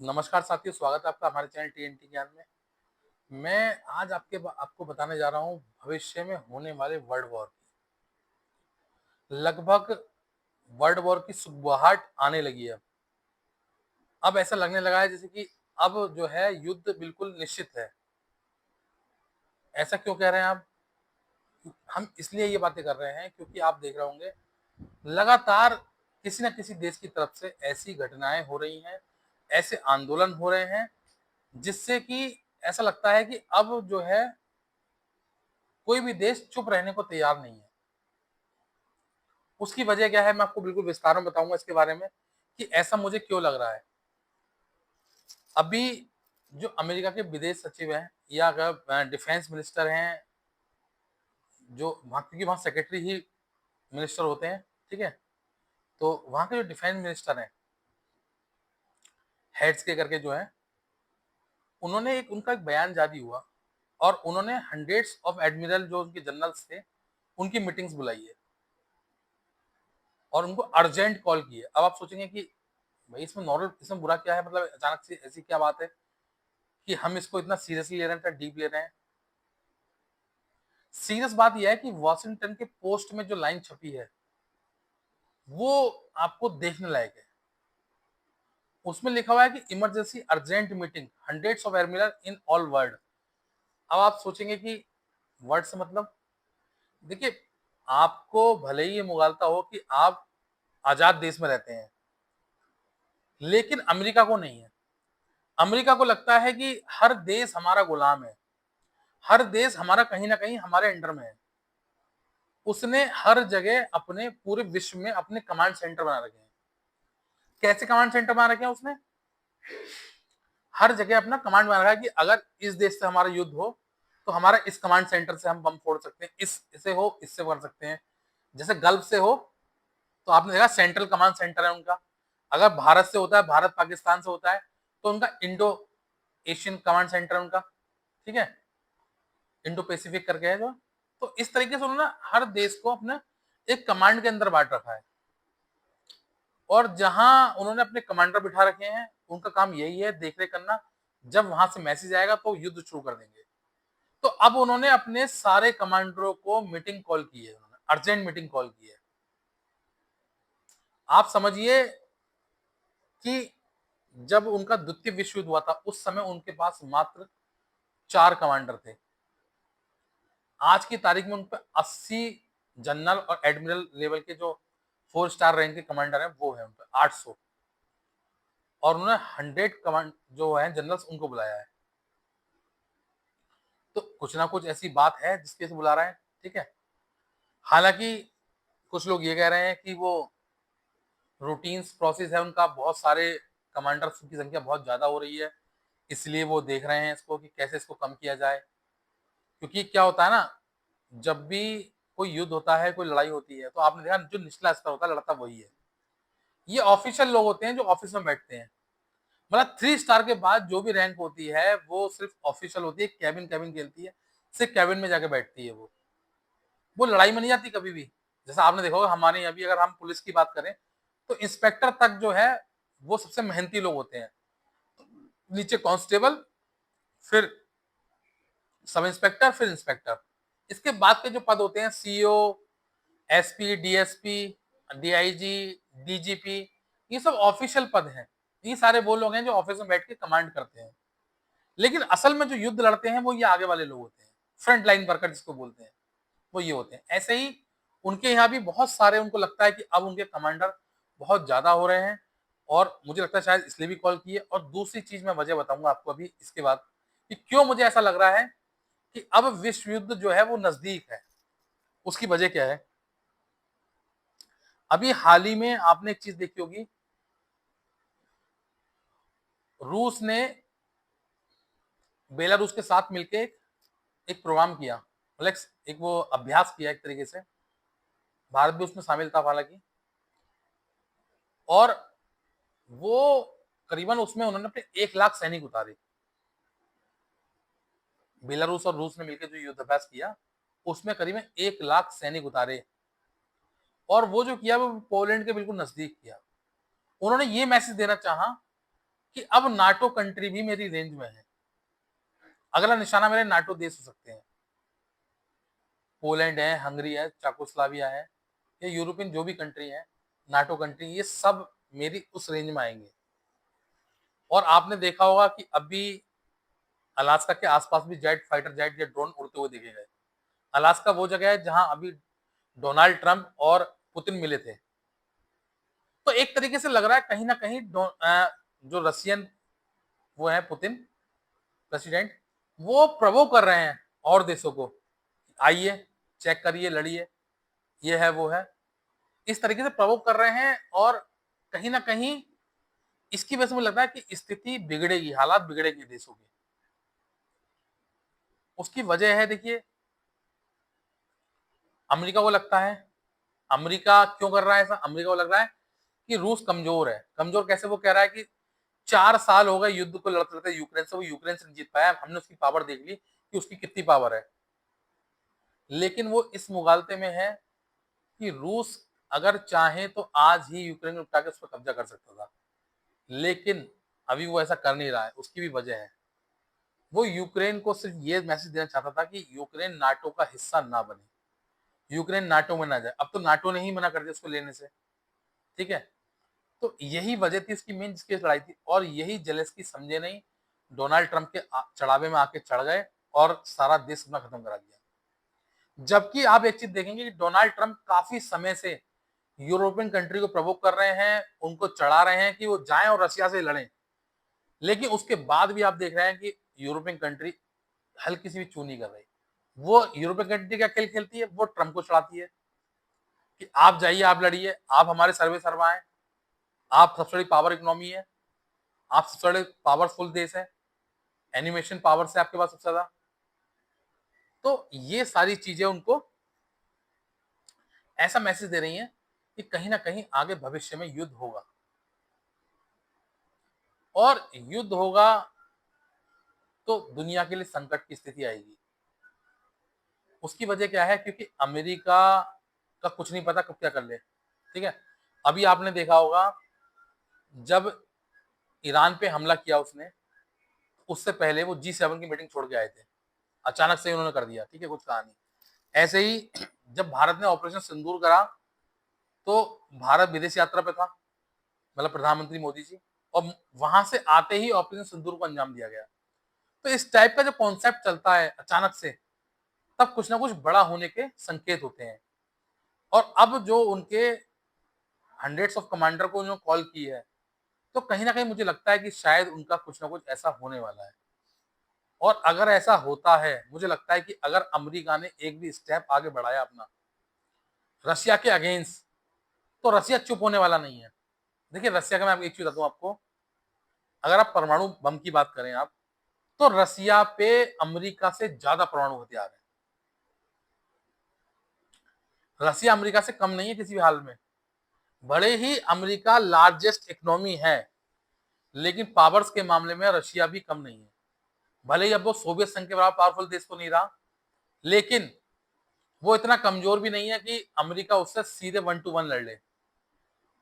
नमस्कार साथियों, स्वागत है आपका हमारे चैनल टीएनटी ज्ञान में। मैं आज आपको बताने जा रहा हूँ भविष्य में होने वाले वर्ल्ड वॉर की। लगभग वर्ल्ड वॉर की सुगबुगाहट आने लगी है अब ऐसा लगने लगा है जैसे कि अब जो है युद्ध बिल्कुल निश्चित है। ऐसा क्यों कह रहे हैं आप? हम इसलिए ये बातें कर रहे हैं क्योंकि आप देख रहे होंगे लगातार किसी न किसी देश की तरफ से ऐसी घटनाएं हो रही हैं, ऐसे आंदोलन हो रहे हैं जिससे कि ऐसा लगता है कि अब जो है कोई भी देश चुप रहने को तैयार नहीं है। उसकी वजह क्या है मैं आपको बिल्कुल विस्तार में बताऊंगा इसके बारे में कि ऐसा मुझे क्यों लग रहा है। अभी जो अमेरिका के विदेश सचिव हैं या अगर डिफेंस मिनिस्टर हैं, जो वहां क्योंकि वहां सेक्रेटरी ही मिनिस्टर होते हैं, ठीक है, तो वहां के जो डिफेंस मिनिस्टर हैं, हेड्स के करके जो है, उन्होंने उनका एक बयान जारी हुआ और उन्होंने हंड्रेड्स ऑफ एडमिरल जो उनके जनरल्स थे उनकी मीटिंग्स बुलाई है और उनको अर्जेंट कॉल की है। अब आप सोचेंगे कि भाई इसमें नॉर्मल, इसमें बुरा क्या है, मतलब अचानक से ऐसी क्या बात है कि हम इसको इतना सीरियसली ले रहे हैं, इतना डीप ले रहे हैं। सीरियस बात यह है कि वॉशिंगटन के पोस्ट में जो लाइन छपी है वो आपको देखने लायक है। उसमें लिखा हुआ है कि emergency urgent meeting hundreds of admiral in all world. अब आप सोचेंगे कि वर्ड से मतलब, देखिए, आपको भले ही ये मुगालता हो कि आप आजाद देश में रहते हैं, लेकिन अमेरिका को नहीं है। अमेरिका को लगता है कि हर देश हमारा गुलाम है, हर देश हमारा कहीं ना कहीं हमारे अंडर में है। उसने हर जगह अपने पूरे विश्व में अपने कमांड सेंटर बना रखे हैं। कैसे कमांड सेंटर बना रखे हैं उसने? हर जगह अपना कमांड बना रखा है कि अगर इस देश से हमारा युद्ध हो तो हमारा इस कमांड सेंटर से हम बम फोड़ सकते हैं, इससे हो इससे कर सकते हैं। जैसे गल्फ से हो तो आपने देखा सेंट्रल कमांड सेंटर है उनका। अगर भारत से होता है, भारत पाकिस्तान से होता है, तो उनका इंडो एशियन कमांड सेंटर उनका, ठीक है, इंडो पैसिफिक करके है जो। तो इस तरीके से उन्होंने हर देश को अपने एक कमांड के अंदर बांट रखा है और जहां उन्होंने अपने कमांडर बिठा रखे हैं उनका काम यही है देख रेख करना। जब वहां से मैसेज आएगा तो युद्ध शुरू कर देंगे। तो अब उन्होंने अपने सारे कमांडरों को मीटिंग कॉल की है, उन्होंने अर्जेंट मीटिंग कॉल की है। आप समझिए कि जब उनका द्वितीय विश्व युद्ध हुआ था उस समय उनके पास मात्र 4 कमांडर थे। आज की तारीख में उन पर 80 जनरल और एडमिरल लेवल के जो 4 स्टार रैंक के कमांडर हैं वो है उन पर 800, और उन्होंने 100 कमांड जो है जनरल्स उनको बुलाया है। तो कुछ ना कुछ ऐसी बात है जिसके से बुला रहे हैं, ठीक है। हालांकि कुछ लोग ये कह रहे हैं कि वो रूटीन्स प्रोसेस है उनका, बहुत सारे कमांडर्स की संख्या बहुत ज्यादा हो रही है, इसलिए वो देख रहे हैं इसको कि कैसे इसको कम किया जाए। क्योंकि क्या होता है ना, जब भी कोई युद्ध होता है, कोई लड़ाई होती है, तो आपने देखा जो निचला स्तर होता है लड़ता वही है। ये ऑफिशियल लोग होते हैं जो ऑफिस में बैठते हैं। मतलब 3 स्टार के बाद जो भी रैंक होती है वो सिर्फ ऑफिशियल होती है, कैबिन कैबिन खेलती है, सिर्फ कैबिन में जाके बैठती है वो लड़ाई में नहीं जाती कभी भी। जैसा आपने देखा होगा हमारे यहाँ भी, अगर हम पुलिस की बात करें तो इंस्पेक्टर तक जो है वो सबसे मेहनती लोग होते हैं। नीचे कांस्टेबल, फिर सब इंस्पेक्टर, फिर इंस्पेक्टर। इसके बाद के जो पद होते हैं CEO, SP, DSP, DIG, DGP, ये सब ऑफिशियल पद हैं। ये सारे वो लोग हैं जो ऑफिस में बैठ के कमांड करते हैं। लेकिन असल में जो युद्ध लड़ते हैं वो ये आगे वाले लोग होते हैं, फ्रंट लाइन वर्कर जिसको बोलते हैं, वो ये होते हैं। ऐसे ही उनके यहाँ भी बहुत सारे, उनको लगता है कि अब उनके कमांडर बहुत ज्यादा हो रहे हैं, और मुझे लगता है शायद इसलिए भी कॉल की है। और दूसरी चीज मैं वजह बताऊंगा आपको अभी इसके बाद कि क्यों मुझे ऐसा लग रहा है कि अब विश्व युद्ध जो है वो नजदीक है। उसकी वजह क्या है? अभी हाल ही में आपने एक चीज देखी होगी, रूस ने बेलारूस के साथ मिलकर एक प्रोग्राम किया, मतलब एक वो अभ्यास किया एक तरीके से। भारत भी उसमें शामिल था हालांकि। और वो करीबन उसमें उन्होंने अपने 1 लाख सैनिक उतारे। बेलारूस और रूस ने मिलकर जो युद्धाभ्यास किया उसमें करीबन 1 लाख सैनिक उतारे, और वो जो किया वो पोलैंड के बिल्कुल नजदीक किया। उन्होंने ये मैसेज देना चाहा कि अब नाटो कंट्री भी मेरी रेंज में है। अगला निशाना मेरे नाटो देश हो सकते हैं, पोलैंड है, हंगरी है, चाकोस्लाविया है, ये यूरोपियन जो भी कंट्री है, नाटो कंट्री, ये सब मेरी उस रेंज में आएंगे। और आपने देखा होगा कि अभी अलास्का के आसपास भी जेट फाइटर जेट या ड्रोन उड़ते हुए देखे गए। अलास्का वो जगह है जहां अभी डोनाल्ड ट्रंप और पुतिन मिले थे। तो एक तरीके से लग रहा है कहीं ना कहीं जो रशियन वो है पुतिन प्रेसिडेंट, वो प्रवो कर रहे हैं और देशों को, आइए चेक करिए, लड़िए, ये है वो है, इस तरीके से प्रवो कर रहे हैं। और कहीं ना कहीं इसकी वजह से मुझे लगता है कि स्थिति बिगड़ेगी, हालात बिगड़ेगी देशों की। उसकी वजह है, देखिए, अमेरिका को लगता है, अमेरिका क्यों कर रहा है ऐसा, अमेरिका को लग रहा है कि रूस कमजोर है। कमजोर कैसे? वो कह रहा है कि 4 साल हो गए युद्ध को लड़ते लड़ते यूक्रेन से, वो यूक्रेन से नहीं जीत पाया, हमने उसकी पावर देख ली कि उसकी कितनी पावर है। लेकिन वो इस मुगालते में है कि रूस अगर चाहे तो आज ही यूक्रेन उठा के उस पर कब्जा कर सकता था, लेकिन अभी वो ऐसा कर नहीं रहा है। उसकी भी वजह है, वो यूक्रेन को सिर्फ ये मैसेज देना चाहता था कि यूक्रेन नाटो का हिस्सा ना बने, यूक्रेन नाटो में ना जाए। अब तो नाटो ने ही मना कर दिया उसको लेने से, ठीक है। तो यही वजह थी इसकी मेन, जिसकी लड़ाई थी, और यही जेलेंस्की समझे नहीं, डोनाल्ड ट्रंप के चढ़ावे में आके चढ़ गए और सारा देश अपना खत्म करा दिया। जबकि आप एक चीज देखेंगे कि डोनाल्ड ट्रंप काफी समय से यूरोपियन कंट्री को प्रवोक कर रहे हैं, उनको चढ़ा रहे हैं कि वो जाएं और रशिया से लड़ें। लेकिन उसके बाद भी आप देख रहे हैं कि यूरोपियन कंट्री हल्की सी भी चू नहीं कर रही। वो यूरोपियन कंट्री क्या खेल खेलती है? वो ट्रंप को चढ़ाती है कि आप जाइए, आप लड़िए, आप हमारे सर्वे सर्वा हैं, आप सबसे बड़ी पावर इकोनॉमी है, आप सबसे बड़े पावरफुल देश है, एनिमेशन पावर से आपके पास सबसे ज्यादा। तो ये सारी चीजें उनको ऐसा मैसेज दे रही हैं कि कहीं ना कहीं आगे भविष्य में युद्ध होगा, और युद्ध होगा तो दुनिया के लिए संकट की स्थिति आएगी। उसकी वजह क्या है? क्योंकि अमेरिका का कुछ नहीं पता कब क्या कर ले, ठीक है। अभी आपने देखा होगा जब ईरान पे हमला किया उसने, उससे पहले वो G7 की मीटिंग छोड़ के आए थे, अचानक से उन्होंने कर दिया, ठीक है, कुछ कहा नहीं। ऐसे ही जब भारत ने ऑपरेशन सिंदूर करा तो भारत विदेश यात्रा पे था, मतलब प्रधानमंत्री मोदी जी, और वहां से आते ही ऑपरेशन सिंदूर को अंजाम दिया गया। तो इस टाइप का जो कॉन्सेप्ट चलता है अचानक से, तब कुछ ना कुछ बड़ा होने के संकेत होते हैं। और अब जो उनके हंड्रेड्स ऑफ कमांडर को उन्होंने कॉल की है, तो कहीं ना कहीं मुझे लगता है कि शायद उनका कुछ ना कुछ ऐसा होने वाला है। और अगर ऐसा होता है, मुझे लगता है कि अगर अमेरिका ने एक भी स्टेप आगे बढ़ाया अपना रशिया के अगेंस्ट, तो रशिया चुप होने वाला नहीं है। देखिए रशिया का मैं एक चीज बताता हूँ आपको, अगर आप परमाणु बम की बात करें आप, तो रशिया पे अमेरिका से ज्यादा परमाणु हथियार है। रशिया अमेरिका से कम नहीं है किसी भी हाल में। भले ही अमेरिका लार्जेस्ट इकोनॉमी है, लेकिन पावर्स के मामले में रशिया भी कम नहीं है। भले ही अब वो सोवियत संघ के बराबर पावरफुल देश तो नहीं रहा, लेकिन वो इतना कमजोर भी नहीं है कि अमेरिका उससे सीधे 1-1 लड़ ले।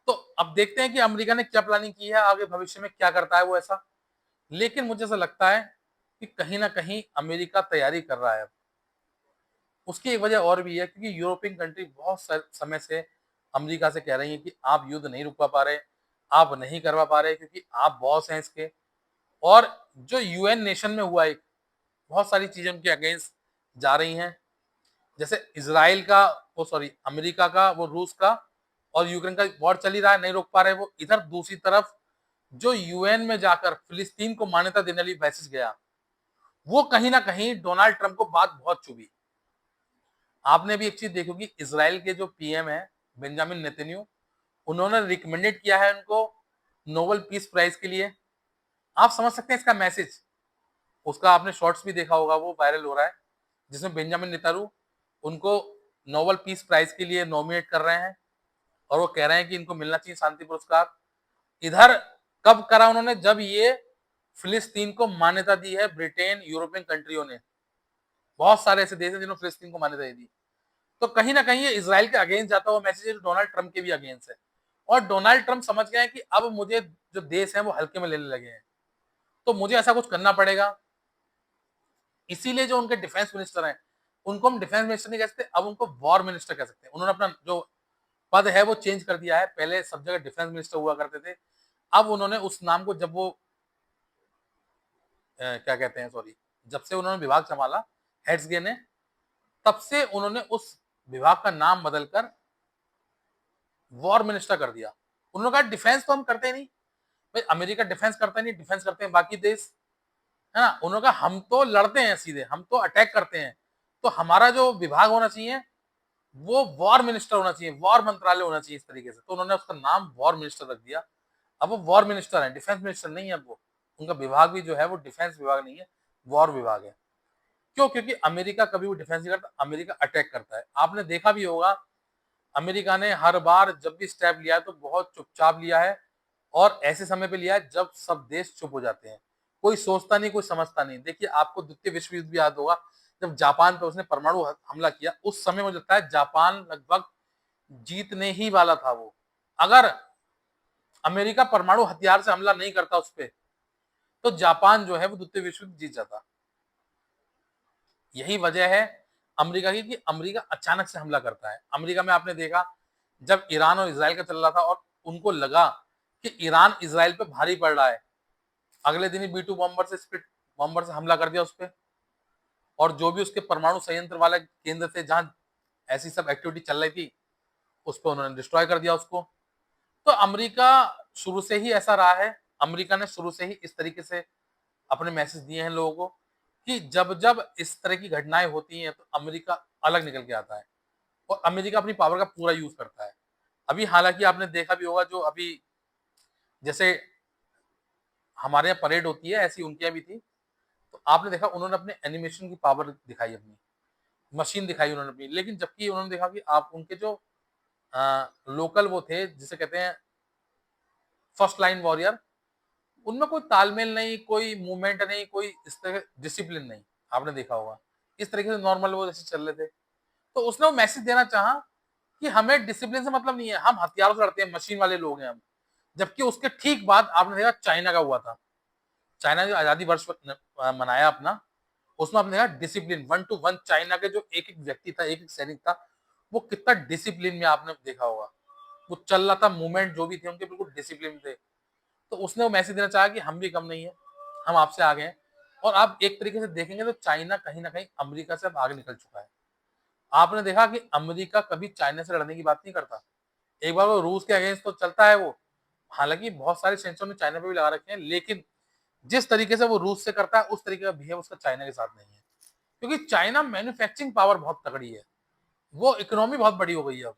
तो अब देखते हैं कि अमेरिका ने क्या प्लानिंग की है, आगे भविष्य में क्या करता है वो ऐसा। लेकिन मुझे ऐसा लगता है कि कहीं ना कहीं अमेरिका तैयारी कर रहा है। उसकी एक वजह और भी है, क्योंकि यूरोपियन कंट्री बहुत समय से अमेरिका से कह रही है कि आप युद्ध नहीं रुकवा पा रहे, आप नहीं करवा पा रहे, क्योंकि आप बॉस हैं इसके। और जो यूएन नेशन में हुआ, एक बहुत सारी चीजें उनके अगेंस्ट जा रही हैं, जैसे इसराइल का, वो सॉरी अमेरिका का, वो रूस का और यूक्रेन का वॉर चल ही रहा है, नहीं रोक पा रहे वो। इधर दूसरी तरफ जो यूएन में जाकर फिलिस्तीन को मान्यता देने वाली मैसेज गया, वो कहीं ना कहीं डोनाल्ड ट्रंप को बात बहुत चुभी। आपने भी एक चीज देखी होगी, इसराइल के जो पीएम है बेंजामिन नेतन्याहू, उन्होंने रिकमेंडेड किया है उनको नोबेल पीस प्राइज के लिए। आप समझ सकते हैं इसका मैसेज। उसका आपने शॉर्ट्स भी देखा होगा, वो वायरल हो रहा है, जिसमें बेंजामिन नेतन्याहू उनको नोबेल पीस प्राइज के लिए नॉमिनेट कर रहे हैं, और वो कह रहे हैं कि इनको मिलना चाहिए शांति पुरस्कार। इधर कब करा उन्होंने? जब ये फिलिस्तीन को मान्यता दी है ब्रिटेन, यूरोपियन कंट्रियों ने, बहुत सारे ऐसे देश हैं जिन्होंने फिलिस्तीन को मान्यता दे दी। तो कहीं ना कहीं ये इसराइल के अगेंस्ट जाता हुआ मैसेज है, जो डोनाल्ड ट्रंप के भी अगेंस्ट है। और डोनाल्ड ट्रंप समझ गए हैं कि अब मुझे जो देश हैं वो हल्के में लेने लगे हैं। तो मुझे ऐसा कुछ करना पड़ेगा। इसीलिए जो उनके डिफेंस मिनिस्टर हैं, उनको हम डिफेंस मिनिस्टर नहीं कह सकते, अब उनको वॉर मिनिस्टर कह सकते हैं। उन्होंने अपना जो पद है वो चेंज कर दिया है। पहले सब जगह डिफेंस मिनिस्टर हुआ करते थे। अब उन्होंने उस नाम को जब वो क्या कहते हैं, सॉरी, जब से उन्होंने विभाग संभाला हेड्सगे ने, तब से उन्होंने उस विभाग का नाम बदलकर वॉर मिनिस्टर कर दिया। उन्होंने कहा डिफेंस तो हम करते ही नहीं भाई, अमेरिका डिफेंस करता नहीं, डिफेंस करते हैं बाकी देश, है ना। उन्होंने कहा हम तो लड़ते हैं सीधे, हम तो अटैक करते हैं, तो हमारा जो विभाग होना चाहिए वो वॉर मिनिस्टर होना चाहिए, वॉर मंत्रालय होना चाहिए, इस तरीके से। तो उन्होंने उसका नाम वॉर मिनिस्टर रख दिया। अब वो वॉर मिनिस्टर है, डिफेंस मिनिस्टर नहीं है। अब वो उनका विभाग भी जो है वो डिफेंस विभाग नहीं है, वॉर विभाग है। क्यों? क्योंकि अमेरिका कभी वो डिफेंस नहीं करता, अमेरिका अटैक करता है। आपने देखा भी होगा अमेरिका ने हर बार जब भी स्टेप लिया है तो बहुत चुपचाप लिया है, और ऐसे समय पे लिया है जब सब देश चुप हो जाते हैं, कोई सोचता नहीं, कोई समझता नहीं। देखिए आपको द्वितीय विश्व युद्ध भी याद होगा, जब जापान पे उसने परमाणु हमला किया, उस समय मुझे लगता है जापान लगभग जीतने ही वाला था वो। अगर अमेरिका परमाणु हथियार से हमला नहीं करता उस पे, तो जापान जो है वो द्वितीय विश्व युद्ध जीत जाता। यही वजह है अमेरिका की कि अमेरिका अचानक से हमला करता है। अमेरिका में आपने देखा जब ईरान और इजराइल का चल रहा था और उनको लगा कि ईरान इजराइल पे भारी पड़ रहा है, अगले दिन ही B2 बॉम्बर से स्प्लिट बॉम्बर से हमला कर दिया उस पे, और जो भी उसके परमाणु संयंत्र वाला केंद्र थे जहां ऐसी सब एक्टिविटी चल रही थी, उस पर उन्होंने डिस्ट्रॉय कर दिया उसको। तो अमेरिका शुरू से ही ऐसा रहा है, अमेरिका ने शुरू से ही इस तरीके से अपने मैसेज दिए हैं लोगों को कि जब जब इस तरह की घटनाएं होती हैं तो अमेरिका अलग निकल के आता है और अमेरिका अपनी पावर का पूरा यूज करता है। अभी हालांकि आपने देखा भी होगा, जो अभी जैसे हमारे यहाँ परेड होती है ऐसी उनके यहाँ भी थी, तो आपने देखा उन्होंने अपने एनिमेशन की पावर दिखाई, अपनी मशीन दिखाई उन्होंने अपनी। लेकिन जबकि उन्होंने देखा कि आप उनके जो लोकल वो थे जिसे कहते हैं फर्स्ट लाइन वॉरियर, उनमें कोई तालमेल नहीं, कोई मूवमेंट नहीं, कोई इस तरह डिसिप्लिन नहीं। आपने देखा होगा इस तरीके से नॉर्मल वो जैसे चल रहे थे। तो उसने वो मैसेज देना चाहा कि हमें डिसिप्लिन से मतलब नहीं है, हम हथियारों से लड़ते हैं, मशीन वाले लोग हैं हम। जबकि उसके ठीक बाद आपने देखा चाइना का हुआ था, चाइना जो आजादी वर्ष मनाया अपना, उसमें आपने देखा डिसिप्लिन 1 to 1 चाइना के जो एक एक व्यक्ति था, एक एक सैनिक था, वो कितना डिसिप्लिन में आपने देखा होगा, वो चल रहा था, मूवमेंट जो भी थे उनके बिल्कुल डिसिप्लिन थे। तो उसने वो मैसेज देना चाहा कि हम भी कम नहीं है, हम आपसे आगे हैं। और आप एक तरीके से देखेंगे तो चाइना कहीं ना कहीं अमेरिका से अब आगे निकल चुका है। आपने देखा कि अमेरिका कभी चाइना से लड़ने की बात नहीं करता, एक बार वो रूस के अगेंस्ट तो चलता है वो, हालांकि बहुत सारे सेंसर ने चाइना पे भी लगा रखे हैं, लेकिन जिस तरीके से वो रूस से करता है उस तरीके का बिहेव उसका चाइना के साथ नहीं है। क्योंकि चाइना मैन्युफैक्चरिंग पावर बहुत तगड़ी है, वो इकोनॉमी बहुत बड़ी हो गई है अब।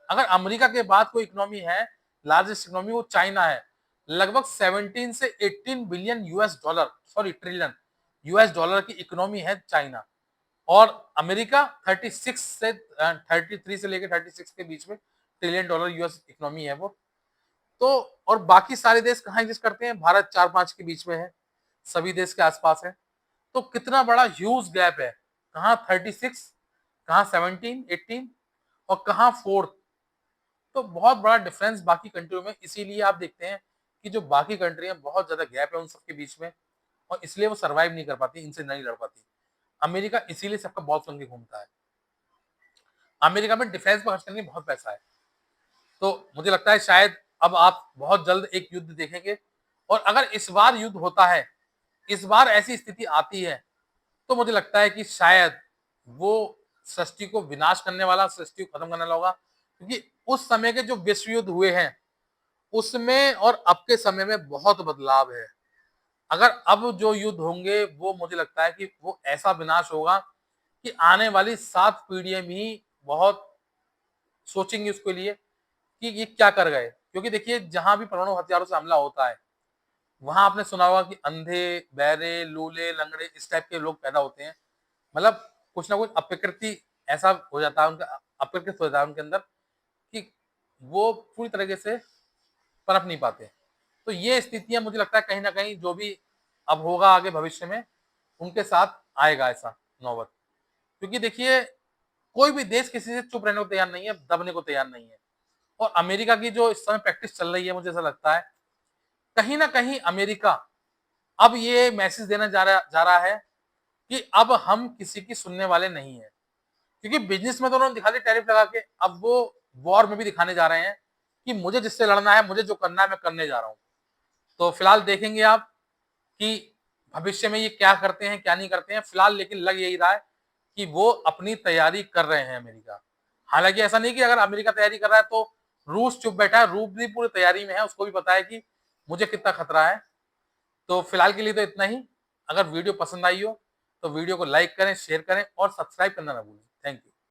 अगर अमेरिका के बाद कोई इकोनॉमी है, लार्जेस्ट इकोनॉमी, वो चाइना है। लगभग 17 से 18 billion US dollar, sorry trillion US dollar की इकोनॉमी है चाइना। और अमेरिका 36 से 33 से लेकर 36 के बीच में ट्रिलियन डॉलर US इकोनॉमी है वो। तो और बाकी सारे देश कहाँ एग्जिस्ट करते हैं? भारत 4-5 के बीच में है, सभी देश के आसपास है। तो कितना बड़ा ह्यूज गैप है, कहाँ 36, कहाँ 17, 18 और कहाँ फोर्थ। तो बहुत बड़ा डिफरेंस बाकी कंट्रियों में। इसीलिए आप देखते हैं कि जो बाकी कंट्री है बहुत ज्यादा गैप है उन सबके बीच में, और इसलिए वो सर्वाइव नहीं कर पाती, इनसे नहीं लड़ पाती। अमेरिका इसीलिए सबका बॉल सुन के घूमता है। अमेरिका में डिफेंस पर खर्च करने में बहुत पैसा है। तो मुझे लगता है शायद अब आप बहुत जल्द एक युद्ध देखेंगे। और अगर इस बार युद्ध होता है, इस बार ऐसी स्थिति आती है, तो मुझे लगता है कि शायद वो सृष्टि को विनाश करने वाला, सृष्टि को खत्म करने वाला होगा। क्योंकि उस समय के जो विश्व युद्ध हुए हैं उसमें और अब के समय में बहुत बदलाव है। अगर अब जो युद्ध होंगे वो मुझे लगता है कि वो ऐसा विनाश होगा कि आने वाली 7 पीढ़ियां भी बहुत सोचेंगी उसके लिए कि ये क्या कर गए। क्योंकि देखिए जहां भी परमाणु हथियारों से हमला होता है, वहां आपने सुना होगा कि अंधे, बहरे, लूले, लंगड़े इस टाइप के लोग पैदा होते हैं। मतलब कुछ ना कुछ अप्रकृति ऐसा हो जाता है उनका, अप्रकृत हो जाता है उनके अंदर कि वो पूरी तरीके से पनप नहीं पाते। तो ये स्थितियां मुझे लगता है कहीं ना कहीं जो भी अब होगा आगे भविष्य में उनके साथ आएगा ऐसा नौबत। क्योंकि देखिए कोई भी देश किसी से चुप रहने को तैयार नहीं है, दबने को तैयार नहीं है। और अमेरिका की जो इस समय प्रैक्टिस चल रही है, मुझे ऐसा लगता है कहीं ना कहीं अमेरिका अब ये मैसेज देना जा रहा है कि अब हम किसी की सुनने वाले नहीं है, क्योंकि बिजनेस में तो उन्होंने दिखा दिया टैरिफ लगा के, अब वो वॉर में भी दिखाने जा रहे हैं कि मुझे जिससे लड़ना है, मुझे जो करना है मैं करने जा रहा हूं। तो फिलहाल देखेंगे आप कि भविष्य में ये क्या करते हैं क्या नहीं करते हैं। फिलहाल लेकिन लग यही रहा है कि वो अपनी तैयारी कर रहे हैं अमेरिका। हालांकि ऐसा नहीं कि अगर अमेरिका तैयारी कर रहा है तो रूस चुप बैठा है, रूस भी पूरी तैयारी में है, उसको भी पता है कि मुझे कितना खतरा है। तो फिलहाल के लिए तो इतना ही। अगर वीडियो पसंद आई हो तो वीडियो को लाइक करें, शेयर करें और सब्सक्राइब करना ना भूलें। Thank you.